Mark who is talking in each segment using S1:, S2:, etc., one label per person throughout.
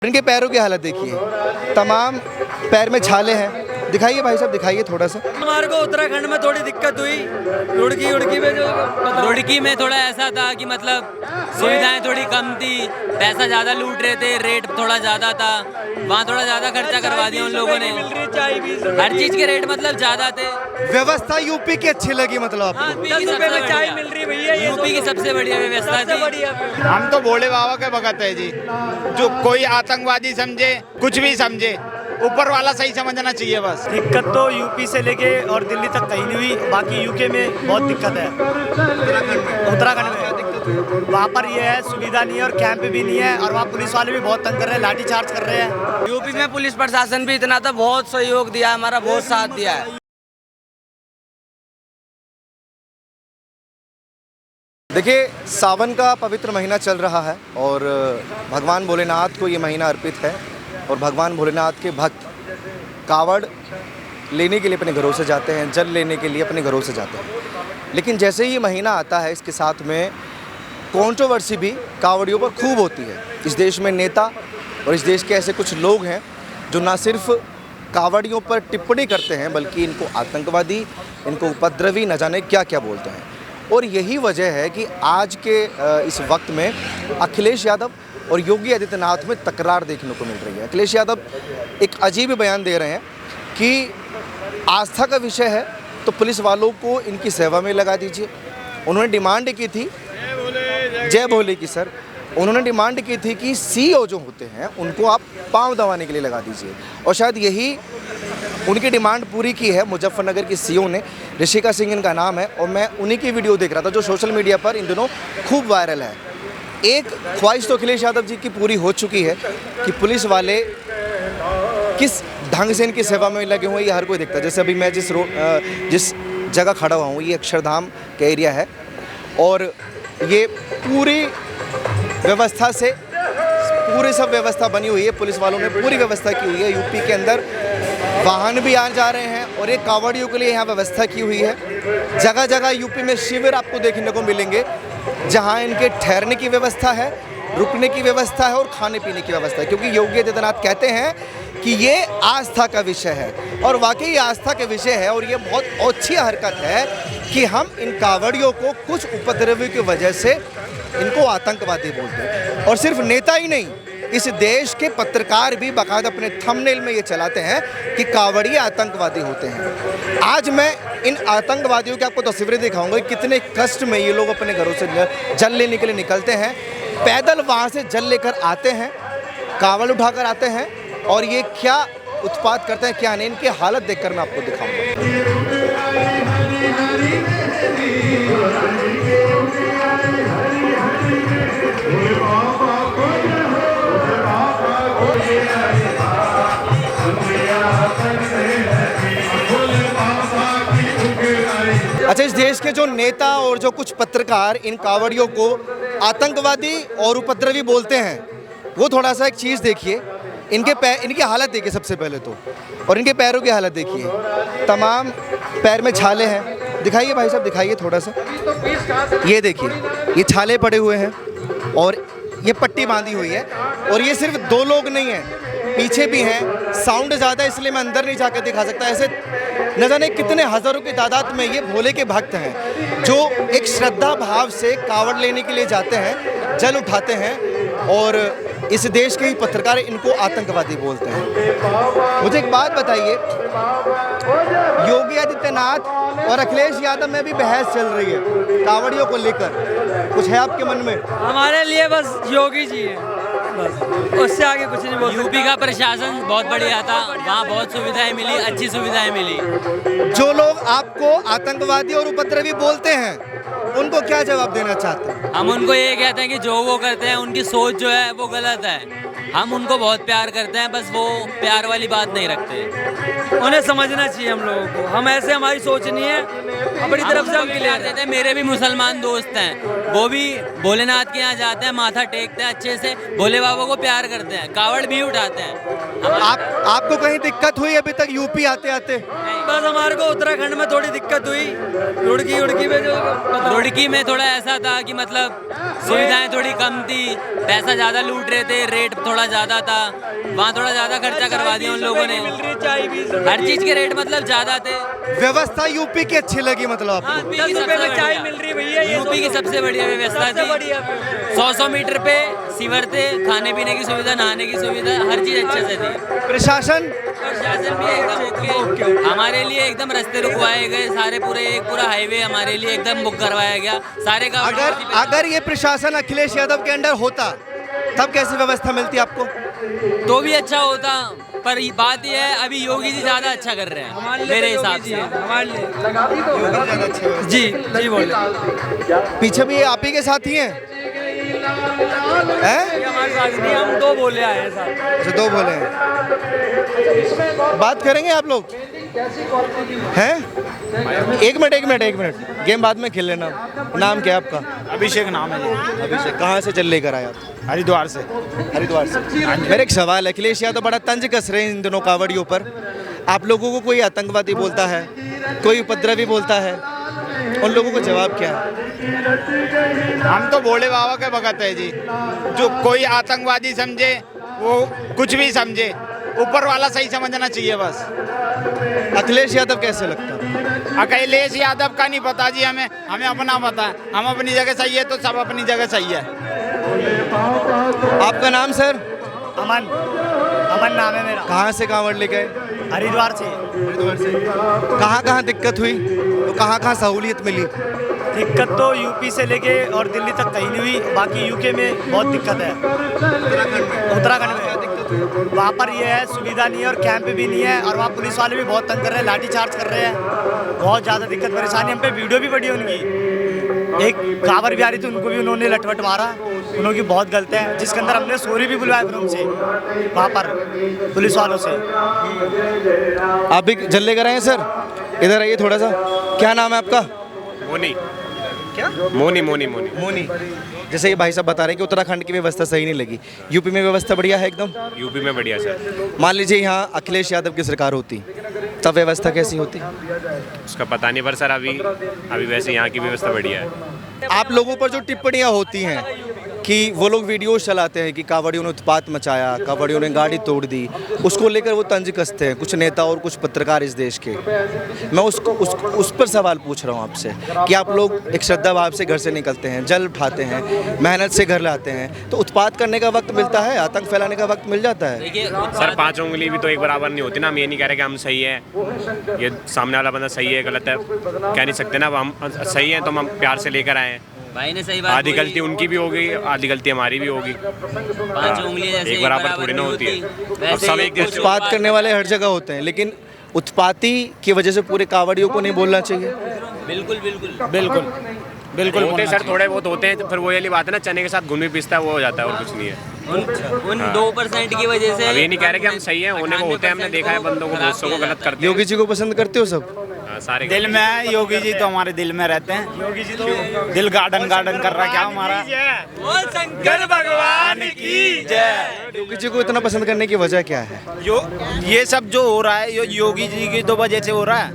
S1: इनके पैरों की हालत देखिए, तमाम पैर में छाले हैं। दिखाइए भाई साहब, दिखाइए थोड़ा सा।
S2: हमारे को उत्तराखंड में थोड़ी दिक्कत हुई, रुड़की में जो
S3: रुड़की में थोड़ा ऐसा था कि मतलब सुविधाएं थोड़ी कम थी, पैसा ज़्यादा लूट रहे थे, रेट थोड़ा ज़्यादा था, वहाँ थोड़ा ज़्यादा खर्चा करवा दिया उन लोगों ने। हर चीज़ के रेट मतलब ज़्यादा थे।
S1: व्यवस्था यूपी की अच्छी लगी मतलब आपको?
S3: हाँ, चाय मिल रही भैया, यूपी की सबसे बढ़िया व्यवस्था थी।
S4: हम तो भोले बाबा के भगत है जी। जो कोई आतंकवादी समझे, कुछ भी समझे, ऊपर वाला सही समझना चाहिए बस।
S2: दिक्कत तो यूपी से लेके और दिल्ली तक कहीं नहीं हुई, बाकी यूके में बहुत दिक्कत है। उत्तराखंड में वहाँ पर ये है, सुविधा नहीं है और कैंप भी नहीं है, और वहाँ पुलिस वाले भी बहुत तंग कर रहे हैं, लाठी चार्ज कर रहे हैं।
S3: यूपी में पुलिस प्रशासन भी इतना था, बहुत सहयोग दिया, हमारा बहुत साथ दिया है।
S1: देखिए, सावन का पवित्र महीना चल रहा है और भगवान भोलेनाथ को ये महीना अर्पित है और भगवान भोलेनाथ के भक्त कावड़ लेने के लिए अपने घरों से जाते हैं, जल लेने के लिए अपने घरों से जाते हैं। लेकिन जैसे ही ये महीना आता है, इसके साथ में कंट्रोवर्सी भी कावड़ियों पर खूब होती है। इस देश में नेता और इस देश के ऐसे कुछ लोग हैं जो ना सिर्फ कावड़ियों पर टिप्पणी करते हैं, बल्कि इनको आतंकवादी, इनको उपद्रवी, न जाने क्या क्या बोलते हैं। और यही वजह है कि आज के इस वक्त में अखिलेश यादव और योगी आदित्यनाथ में तकरार देखने को मिल रही है। अखिलेश यादव एक अजीब बयान दे रहे हैं कि आस्था का विषय है तो पुलिस वालों को इनकी सेवा में लगा दीजिए। उन्होंने डिमांड की थी, जय भोले की सर, उन्होंने डिमांड की थी कि सीओ जो होते हैं उनको आप पाँव दबाने के लिए लगा दीजिए, और शायद यही उनकी डिमांड पूरी की है मुजफ्फरनगर की सीओ ने। ऋषिका सिंह इनका नाम है और मैं उन्हीं की वीडियो देख रहा था जो सोशल मीडिया पर इन दिनों खूब वायरल है। एक ख्वाहिश तो अखिलेश यादव जी की पूरी हो चुकी है कि पुलिस वाले किस ढंग से इनकी सेवा में लगे हुए ये हर कोई देखता है। जैसे अभी मैं जिस जगह खड़ा हुआ हूँ, ये अक्षरधाम का एरिया है और ये पूरी व्यवस्था से पूरी सब व्यवस्था बनी हुई है, पुलिस वालों ने पूरी व्यवस्था की हुई है। यूपी के अंदर वाहन भी आ जा रहे हैं और ये कावड़ियों के लिए यहाँ व्यवस्था की हुई है। जगह जगह यूपी में शिविर आपको देखने को मिलेंगे जहाँ इनके ठहरने की व्यवस्था है, रुकने की व्यवस्था है और खाने पीने की व्यवस्था है, क्योंकि योगी आदित्यनाथ कहते हैं कि ये आस्था का विषय है। और वाकई आस्था का विषय है और ये बहुत अच्छी हरकत है कि हम इन कावड़ियों को कुछ उपद्रवी की वजह से इनको आतंकवादी बोलते हैं। और सिर्फ नेता ही नहीं, इस देश के पत्रकार भी बाकायदा अपने थंबनेल में ये चलाते हैं कि कावड़िए आतंकवादी होते हैं। आज मैं इन आतंकवादियों की आपको तस्वीरें दिखाऊंगा, कितने कष्ट में ये लोग अपने घरों से जल लेने के लिए निकलते हैं, पैदल वहाँ से जल लेकर आते हैं, कावड़ उठाकर आते हैं और ये क्या उत्पात करते हैं क्या नहीं, इनकी हालत देखकर मैं आपको दिखाऊंगा। अच्छा, इस देश के जो नेता और जो कुछ पत्रकार इन कावड़ियों को आतंकवादी और उपद्रवी बोलते हैं, वो थोड़ा सा एक चीज़ देखिए, इनकी हालत देखिए सबसे पहले तो, और इनके पैरों की हालत देखिए, तमाम पैर में छाले हैं। दिखाइए भाई साहब, दिखाइए थोड़ा सा। ये देखिए, ये छाले पड़े हुए हैं और ये पट्टी बांधी हुई है। और ये सिर्फ दो लोग नहीं हैं, पीछे भी हैं। साउंड ज़्यादा इसलिए मैं अंदर नहीं जाकर दिखा सकता। ऐसे न जाने कितने हज़ारों की तादाद में ये भोले के भक्त हैं जो एक श्रद्धा भाव से कावड़ लेने के लिए जाते हैं, जल उठाते हैं, और इस देश के ही पत्रकार इनको आतंकवादी बोलते हैं। मुझे एक बात बताइए, योगी आदित्यनाथ और अखिलेश यादव में भी बहस चल रही है कावड़ियों को लेकर, कुछ है आपके मन में?
S2: हमारे लिए बस योगी जी है, बस उससे आगे कुछ नहीं बोल।
S3: यूपी का प्रशासन बहुत बढ़िया था, वहाँ बहुत सुविधाएं मिली, अच्छी सुविधाएं मिली।
S1: जो लोग आपको आतंकवादी और उपद्रवी बोलते हैं उनको क्या जवाब देना चाहते हैं?
S3: हम उनको ये कहते हैं कि जो वो करते हैं उनकी सोच जो है वो गलत है। हम उनको बहुत प्यार करते हैं, बस वो प्यार वाली बात नहीं रखते।
S2: उन्हें समझना चाहिए हम लोगों को, हम ऐसे हमारी सोच नहीं है, अपनी तरफ से हम क्लियर देते हैं।
S3: मेरे भी मुसलमान दोस्त हैं, वो भी भोलेनाथ के यहाँ जाते हैं, माथा टेकते हैं, अच्छे से भोले बाबा को प्यार करते हैं, कावड़ भी उठाते हैं।
S1: आपको कहीं दिक्कत हुई अभी तक यूपी आते आते?
S2: बस हमारे को उत्तराखंड में थोड़ी दिक्कत हुई, रुड़की में जो
S3: रुड़की में थोड़ा ऐसा था कि मतलब सुविधाएं थोड़ी कम थी, पैसा ज़्यादा लूट रहे थे, रेट थोड़ा थोड़ा ज़्यादा था, वहाँ थोड़ा ज़्यादा खर्चा करवा दिया उन लोगों ने। हर चीज़ के रेट मतलब ज़्यादा थे।
S1: व्यवस्था यूपी की अच्छी लगी मतलब आपको?
S3: यूपी की सबसे बढ़िया, यूपी की सबसे बढ़िया व्यवस्था थी। 100 मीटर पे सीवर थे, खाने पीने की सुविधा, नहाने की सुविधा, हर चीज़ अच्छे से थी।
S1: प्रशासन
S3: प्रशासन भी एकदम ओके, हमारे लिए एकदम रास्ते रुकवाए गए सारे, पूरा हाईवे हमारे लिए एकदम बुक करवाया गया सारे का।
S1: अगर ये प्रशासन अखिलेश यादव के अंडर होता तब कैसी व्यवस्था मिलती आपको?
S3: तो भी अच्छा होता, पर बात यह है अभी योगी जी ज़्यादा अच्छा कर रहे हैं मेरे हिसाब से। जी जी बोले।
S1: पीछे भी आप ही के साथ ही हैं?
S3: हमारे साथ नहीं, हम दो बोले आए हैं साथ।
S1: अच्छा, दो बोले हैं। बात करेंगे आप लोग हैं? एक मिनट, गेम बाद में खेल लेना। नाम क्या है आपका?
S4: अभिषेक नाम है जी।
S1: अभिषेक, कहाँ से चल लेकर आए आप?
S4: हरिद्वार से।
S1: हरिद्वार से। मेरा एक सवाल है, अखिलेश यादव बड़ा तंज कस रहे हैं इन दोनों कावड़ियों पर। आप लोगों को कोई आतंकवादी बोलता है, कोई उपद्रवी बोलता है, उन लोगों को जवाब क्या है?
S4: हम तो भोले बाबा के भगत है जी। जो कोई आतंकवादी समझे, वो कुछ भी समझे, ऊपर वाला सही समझना चाहिए बस।
S1: अखिलेश यादव कैसे लगता है?
S4: अखिलेश यादव का नहीं पता जी, हमें अपना पता है। हम अपनी जगह सही है तो सब अपनी जगह सही है।
S1: आपका नाम सर?
S2: अमन नाम है मेरा।
S1: कहाँ से कांवड़ लेके आए?
S2: हरिद्वार से।
S1: हरिद्वार से। कहाँ दिक्कत हुई, तो कहाँ सहूलियत मिली?
S2: दिक्कत तो यूपी से लेके और दिल्ली तक कहीं नहीं हुई, बाकी यूके में बहुत दिक्कत है। उत्तराखंड में वहाँ पर ये है, सुविधा नहीं है और कैंप भी नहीं है, और वहाँ पुलिस वाले भी बहुत तंग कर रहे हैं, लाठी चार्ज कर रहे हैं, बहुत ज़्यादा दिक्कत परेशानी। हम पे वीडियो भी पड़ी है उनकी, एक कांवर भी आ रही थी, उनको भी उन्होंने लटवट मारा, उनकी बहुत गलत है, जिसके अंदर हमने सॉरी भी बुलवाया फिर उनसे, वहाँ पर पुलिस वालों से।
S1: आप भी जल लेकर आए हैं सर? इधर आइए थोड़ा सा। क्या नाम है आपका?
S5: मोनी।
S1: क्या?
S5: मोनी।
S1: जैसे ये भाई साहब बता रहे हैं कि उत्तराखंड की व्यवस्था सही नहीं लगी, यूपी में व्यवस्था बढ़िया है एकदम?
S5: यूपी में बढ़िया सर।
S1: मान लीजिए यहाँ अखिलेश यादव की सरकार होती तब व्यवस्था कैसी होती?
S5: उसका पता नहीं, पर सर अभी वैसे यहाँ की व्यवस्था बढ़िया है।
S1: आप लोगों पर जो टिप्पणियाँ होती हैं कि वो लोग वीडियोस चलाते हैं कि कांवड़ियों ने उत्पात मचाया, कांवड़ियों ने गाड़ी तोड़ दी, उसको लेकर वो तंज कसते हैं कुछ नेता और कुछ पत्रकार इस देश के। मैं उस पर सवाल पूछ रहा हूँ आपसे कि आप लोग एक श्रद्धा भाव से घर से निकलते हैं, जल उठाते हैं, मेहनत से घर लाते हैं, तो उत्पात करने का वक्त मिलता है, आतंक फैलाने का वक्त मिल जाता है।
S5: सर 5 उंगली भी तो एक बराबर नहीं होती ना। हम ये नहीं कह रहे कि हम सही है, ये सामने वाला बंदा सही है गलत है कह नहीं सकते ना। हम सही है तो हम प्यार से लेकर आए हैं।
S3: भाई ने सही बात
S5: आधी गलती उनकी भी होगी, आधी गलती हमारी भी होगी।
S3: 5 उंगलियां जैसे
S5: एक बराबर थोड़ी ना होती है। अब सब एक जैसे
S1: उत्पात करने वाले हर जगह होते हैं, लेकिन उत्पाती की वजह से पूरे कांवड़ियों को नहीं बोलना चाहिए।
S5: बिल्कुल होते सर, थोड़े बहुत होते हैं। फिर वो वाली बात है ना, चने के साथ घुन भी पिसता है, वो हो जाता है और कुछ नहीं है।
S3: उन 2% की वजह से।
S5: अब ये नहीं कह रहे कि हम सही हैं, होने को होते हैं। हमने देखा है बंदों को, बहुत को गलत करते हैं।
S1: योगी जी को पसंद करते हो सब?
S5: सारे
S4: दिल में है योगी जी, तो हमारे दिल में रहते हैं। योगी जी तो दिल गार्डन कर रहा क्या हमारा।
S3: शंकर भगवान की जय।
S1: योगी जी को इतना पसंद करने की वजह क्या है?
S4: ये सब जो हो रहा है, योगी जी की तो वजह से हो रहा है,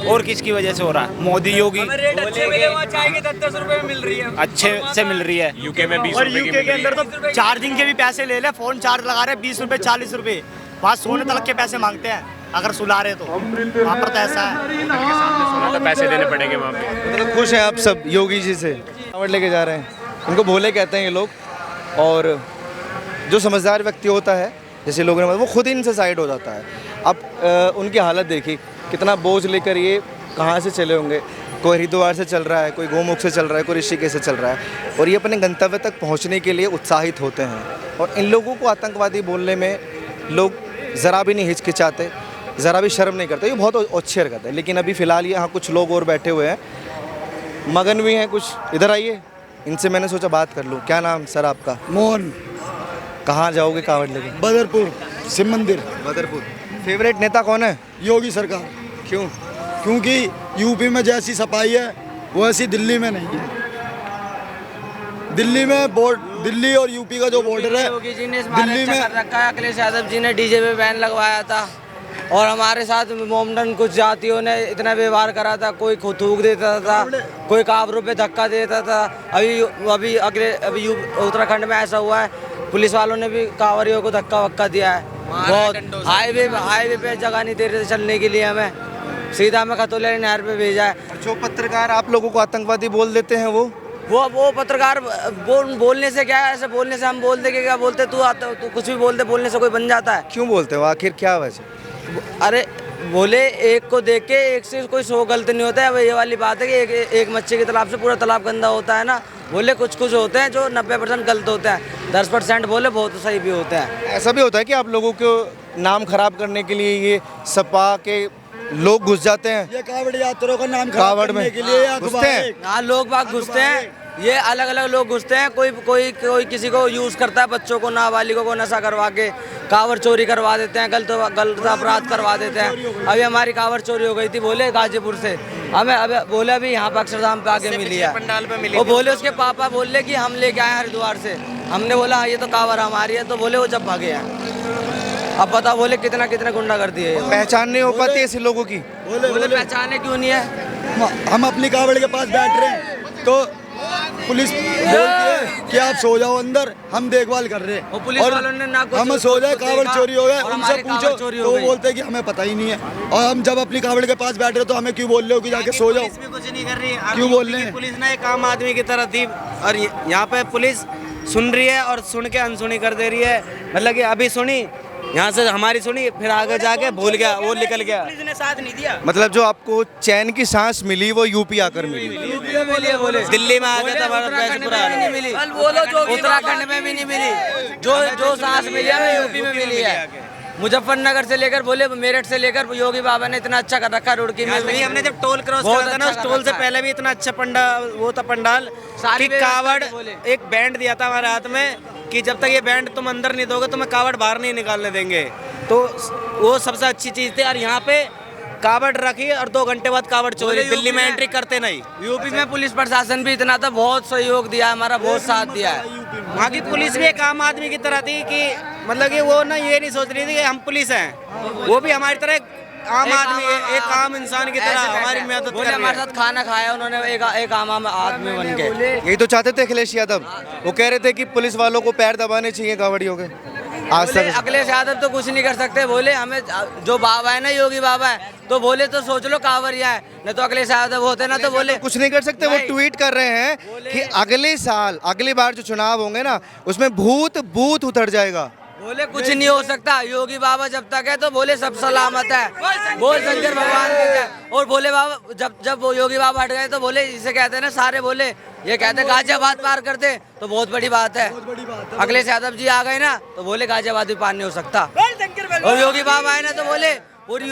S4: और किसकी वजह से हो रहा है? मोदी योगी।
S3: रेट अच्छे मिले, वहाँ चाय की 10 रुपए में मिल रही है,
S4: अच्छे से मिल रही है।
S5: यूके में 20
S2: और
S5: रुपए की
S2: यूके के अंदर तो चार्जिंग के भी पैसे ले ले, फोन चार्ज लगा रहे 20 रुपए 40 रुपए, वहाँ सोने तक के पैसे मांगते हैं अगर सुला रहे तो। वहाँ पर तो ऐसा है,
S5: तो पैसे देने पड़ेंगे वहाँ पे।
S1: मतलब खुश हैं आप सब योगी जी से? कांवड़ लेके जा रहे हैं, उनको भोले कहते हैं ये लोग, और जो समझदार व्यक्ति होता है जैसे लोगों ने, वो खुद ही इनसे साइड हो जाता है। अब उनकी हालत देखिए, कितना बोझ लेकर ये कहाँ से चले होंगे। कोई हरिद्वार से चल रहा है, कोई गोमुख से चल रहा है, कोई ऋषिकेश से चल रहा है, और ये अपने गंतव्य तक पहुँचने के लिए उत्साहित होते हैं। और इन लोगों को आतंकवादी बोलने में लोग ज़रा भी नहीं हिचकिचाते, ज़रा भी शर्म नहीं करते। ये बहुत अच्छी हरकत है। लेकिन अभी फ़िलहाल यहाँ कुछ लोग और बैठे हुए हैं, मगन भी हैं कुछ। इधर आइए, इनसे मैंने सोचा बात कर लूँ। क्या नाम सर आपका?
S6: मोहन।
S1: कहाँ जाओगे कांवड़ लेके?
S6: बदरपुर शिव मंदिर।
S1: बदरपुर। फेवरेट नेता कौन है?
S6: योगी सरकार।
S1: क्यों?
S6: क्योंकि यूपी में जैसी सफाई है वैसी दिल्ली में नहीं है। दिल्ली और यूपी का जो बॉर्डर है,
S7: योगी जी ने
S6: दिल्ली में
S7: कर रखा है। अखिलेश यादव जी ने डीजे पे बैन लगवाया था, और हमारे साथ मोमडन कुछ जातियों ने इतना व्यवहार करा था। कोई थूक देता था, कोई काबरों पे धक्का देता था। अभी उत्तराखंड में ऐसा हुआ है पुलिस वालों ने भी कांवरियों को धक्का वक्का दिया है बहुत। हाईवे पे जगह नहीं दे रहे थे चलने के लिए, हमें सीधा हमें खतौलिया नहर पे भेजा है।
S1: जो पत्रकार आप लोगों को आतंकवादी बोल देते हैं
S7: वो पत्रकार बोलने से क्या है, ऐसे बोलने से हम बोल दे क्या बोलते, तू कुछ भी बोलने से कोई बन जाता है?
S1: क्यों बोलते हो, आखिर क्या वजह?
S7: अरे बोले एक को देख के एक से कोई 100 गलत नहीं होता है। ये वाली बात है कि एक मच्छी के तालाब से पूरा तालाब गंदा होता है ना। बोले कुछ होते हैं जो 90% गलत होते हैं, 10% बोले बहुत सही भी होते हैं।
S1: ऐसा भी होता है कि आप लोगों को नाम खराब करने के लिए ये सपा के लोग घुस जाते हैं?
S6: ये कावड़ यात्रियों का नाम
S1: कावड़
S6: खराब करने
S1: में
S6: के लिए
S1: घुसते हैं?
S7: हाँ, लोग बाग घुसते हैं, ये अलग अलग लोग घुसते हैं। कोई किसी को यूज करता है, बच्चों को, नाबालिगों को नशा करवा के कावड़ चोरी करवा देते हैं, गलत अपराध करवा देते हैं। अभी हमारी कावड़ चोरी हो गई थी, बोले गाजीपुर से, हमें बोले अभी यहाँ पर अक्षरधाम पे आगे मिली है। वो बोले उसके पापा बोले कि हम लेके आए हरिद्वार से। हमने बोला ये तो कावड़ हमारी है, तो बोले वो जब भागे हैं। अब बताओ बोले कितना गुंडागर्दी है।
S1: पहचान नहीं हो पाती ऐसे लोगों की?
S7: बोले पहचाने क्यों नहीं है?
S6: हम अपनी कावड़ के पास बैठ रहे हैं तो पुलिस बोलती है कि आप सो जाओ अंदर, हम देखभाल कर रहे हैं।
S7: पुलिस वालों ने ना कुछ
S6: हम सो जाए, कावड़ चोरी हो गया,
S7: और
S6: उनसे
S7: हमारी
S6: पूछो
S7: कावड़ चोरी
S6: तो
S7: हो
S6: वो
S7: गई।
S6: बोलते हैं कि हमें पता ही नहीं है। और हम जब अपनी कावड़ के पास बैठ रहे तो हमें क्यों बोल रहे हो कि जाके सो जाओ?
S8: पुलिस भी कुछ नहीं कर रही है।
S6: क्यों बोल रहे हैं?
S8: पुलिस ना एक आम आदमी की तरह थी, और यहाँ पे पुलिस सुन रही है और सुन के अनसुनी कर दे रही है। मतलब कि अभी सुनी, यहाँ से हमारी सुनी, फिर आगे जाके भूल गया, वो निकल गया। पुलिस ने साथ नहीं दिया।
S1: मतलब जो आपको चैन की सांस मिली वो यूपी आकर मिली?
S7: बोले
S8: दिल्ली में आ गया था, हमारा पैसे पूरा
S7: नहीं मिली, उत्तराखंड में भी नहीं मिली। जो सांस मिली है यूपी में मिली है। मुजफ्फरनगर से लेकर बोले मेरठ से लेकर योगी बाबा ने इतना अच्छा कर रखा रुड़की में भी।
S8: हमने जब टोल क्रॉस करा था ना, उस टोल से पहले भी इतना अच्छा पंडाल कि कावड़ एक बैंड दिया था हमारे हाथ में कि जब तक ये बैंड तुम अंदर नहीं दोगे तुम्हें कावड़ बाहर नहीं निकालने देंगे। तो वो सबसे अच्छी चीज़ थी। और यहाँ पे कावड़ रखी और 2 घंटे बाद कावड़ चोरी। दिल्ली में एंट्री करते नहीं।
S7: यूपी में पुलिस प्रशासन भी इतना था, बहुत सहयोग दिया, हमारा बहुत साथ दिया है।
S8: वहाँ की पुलिस भी एक आम आदमी की तरह थी कि मतलब कि वो ना ये नहीं सोच रही थी कि हम पुलिस हैं, वो भी हमारी तरह आम आदमी, एक आम इंसान की तरह हमारी मदद कर रही है।
S7: हमारे साथ खाना खाया उन्होंने, एक आम आदमी बन के।
S1: यही तो चाहते थे अखिलेश यादव। वो कह रहे थे कि पुलिस वालों को पैर दबाने चाहिए कावड़ियों के। आज तक
S7: अखिलेश यादव तो कुछ नहीं कर सकते। बोले हमें जो बाबा है ना, योगी बाबा है, तो बोले तो सोच लो कांवरिया है, न तो अखिलेश यादव होते ना तो बोले
S1: कुछ नहीं कर सकते। वो ट्वीट कर रहे हैं कि अगले साल, अगली बार जो चुनाव होंगे ना, उसमें भूत बूथ उतर जाएगा।
S7: बोले कुछ नहीं हो सकता, योगी बाबा जब तक है तो बोले सब सलामत है। बोल शंकर भगवान की जय। और बोले बाबा जब वो योगी बाबा हट गए तो बोले, इसे कहते हैं ना सारे, बोले ये कहते गाजियाबाद पार करते तो बहुत बड़ी बात है। अखिलेश यादव जी आ गए ना तो बोले गाजियाबाद भी पार नहीं हो सकता। और योगी बाबा आए ना तो बोले पूरी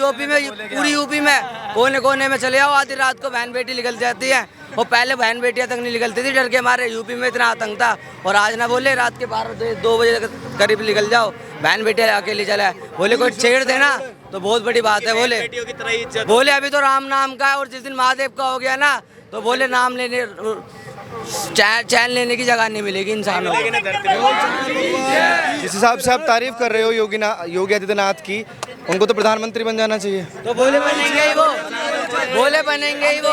S7: यूपी में कोने कोने में चले आओ, आधी रात को बहन बेटी निकल जाती है। वो पहले बहन बेटियां तक नहीं निकलती थी डर के मारे, यूपी में इतना आतंक था। और आज ना बोले रात के 12-2 बजे करीब निकल जाओ, बहन बेटियां अकेली चले। बोले कोई छेड़ देना तो बहुत बड़ी बात है। बोले अभी तो राम नाम का है, और जिस दिन महादेव का हो गया ना तो बोले नाम लेने, चैन लेने की जगह नहीं मिलेगी इंसानों को।
S1: जिस हिसाब से आप तारीफ कर रहे हो योगी आदित्यनाथ की, उनको तो प्रधानमंत्री बन जाना चाहिए।
S7: तो बोले बनेंगे ही वो, बोले बनेंगे ही वो।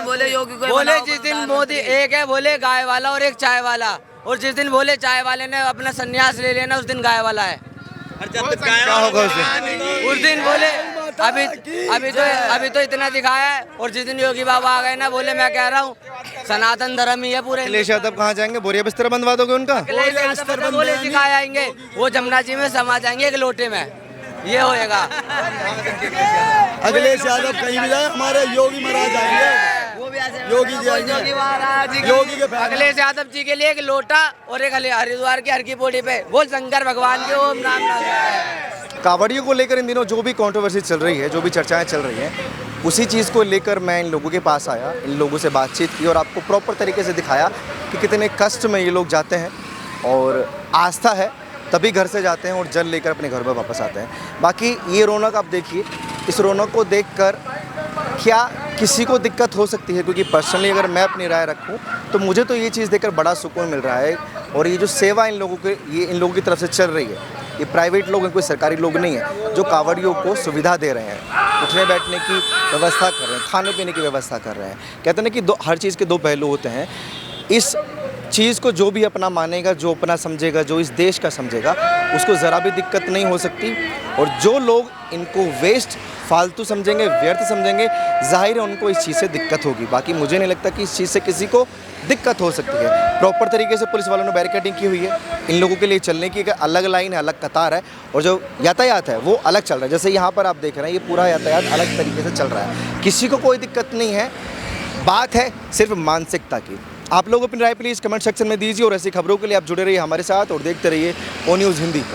S7: बोले योगी को, बोले जिस दिन मोदी एक है बोले गाय वाला और एक चाय वाला, और जिस दिन बोले चाय वाले ने अपना संन्यास ले लेना उस दिन गाय वाला है।
S1: क्या होगा उस दिन
S7: बोले अभी तो इतना दिखाया है। और जिस दिन योगी बाबा आ गए ना, बोले मैं कह रहा हूँ सनातन धर्म ही है पूरे।
S1: अखिलेश यादव कहाँ जाएंगे? बोरिया बिस्तर बंधवा दोगे उनका?
S7: बोले सिखाए आएंगे, वो जमुना जी में समा जाएंगे एक लोटे में, ये होएगा।
S6: अखिलेश यादव कहीं भी जाए, हमारे योगी महाराज आएंगे, योगी जी आएंगे, योगी के
S7: अखिलेश यादव जी के लिए एक लोटा और एक हरिद्वार की हर की पौड़ी पे बोल शंकर भगवान के ओम नाम।
S1: कावड़ियों को लेकर इन दिनों जो भी कंट्रोवर्सी चल रही है, जो भी चर्चाएं चल रही हैं, उसी चीज़ को लेकर मैं इन लोगों के पास आया, इन लोगों से बातचीत की और आपको प्रॉपर तरीके से दिखाया कि कितने कष्ट में ये लोग जाते हैं। और आस्था है तभी घर से जाते हैं और जल लेकर अपने घर में वापस आते हैं। बाकी ये रौनक आप देखिए, इस रौनक को देखकर क्या किसी को दिक्कत हो सकती है? क्योंकि पर्सनली अगर मैं अपनी राय रखूं तो मुझे तो ये चीज़ देखकर बड़ा सुकून मिल रहा है। और ये जो सेवा इन लोगों की तरफ से चल रही है, ये प्राइवेट लोग हैं, कोई सरकारी लोग नहीं है, जो कांवड़ियों को सुविधा दे रहे हैं, उठने बैठने की व्यवस्था कर रहे हैं, खाने पीने की व्यवस्था कर रहे हैं। कहते हैं ना कि हर चीज़ के 2 पहलू होते हैं। इस चीज़ को जो भी अपना मानेगा, जो अपना समझेगा, जो इस देश का समझेगा, उसको ज़रा भी दिक्कत नहीं हो सकती। और जो लोग इनको वेस्ट, फालतू समझेंगे, व्यर्थ समझेंगे, जाहिर है उनको इस चीज़ से दिक्कत होगी। बाकी मुझे नहीं लगता कि इस चीज़ से किसी को दिक्कत हो सकती है। प्रॉपर तरीके से पुलिस वालों ने बैरिकेडिंग की हुई है। इन लोगों के लिए चलने की एक अलग लाइन है, अलग कतार है, और जो यातायात है वो अलग चल रहा है। जैसे यहाँ पर आप देख रहे हैं, ये पूरा यातायात अलग तरीके से चल रहा है, किसी को कोई दिक्कत नहीं है। बात है सिर्फ मानसिकता की। आप लोग अपनी राय प्लीज़ कमेंट सेक्शन में दीजिए, और ऐसी खबरों के लिए आप जुड़े रहिए हमारे साथ और देखते रहिए ओ न्यूज़ हिंदी।